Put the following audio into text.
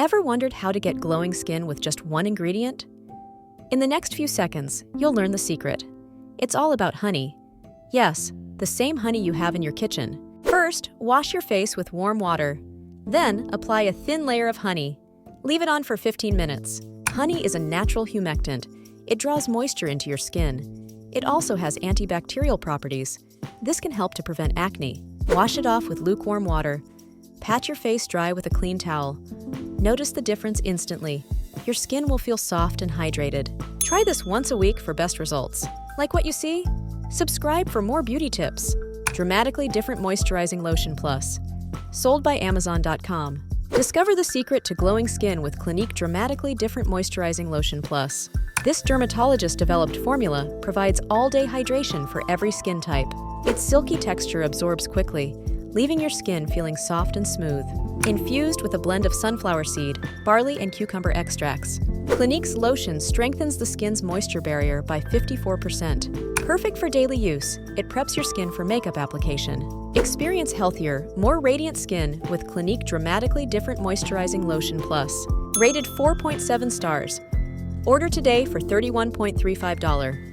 Ever wondered how to get glowing skin with just one ingredient? In the next few seconds, you'll learn the secret. It's all about honey. Yes, the same honey you have in your kitchen. First, wash your face with warm water. Then, apply a thin layer of honey. Leave it on for 15 minutes. Honey is a natural humectant. It draws moisture into your skin. It also has antibacterial properties. This can help to prevent acne. Wash it off with lukewarm water. Pat your face dry with a clean towel. Notice the difference instantly. Your skin will feel soft and hydrated. Try this once a week for best results. Like what you see? Subscribe for more beauty tips. Dramatically Different Moisturizing Lotion Plus. Sold by Amazon.com. Discover the secret to glowing skin with Clinique Dramatically Different Moisturizing Lotion Plus. This dermatologist-developed formula provides all-day hydration for every skin type. Its silky texture absorbs quickly, leaving your skin feeling soft and smooth. Infused with a blend of sunflower seed, barley, and cucumber extracts, Clinique's lotion strengthens the skin's moisture barrier by 54%. Perfect for daily use, it preps your skin for makeup application. Experience healthier, more radiant skin with Clinique Dramatically Different Moisturizing Lotion Plus. Rated 4.7 stars. Order today for $31.35.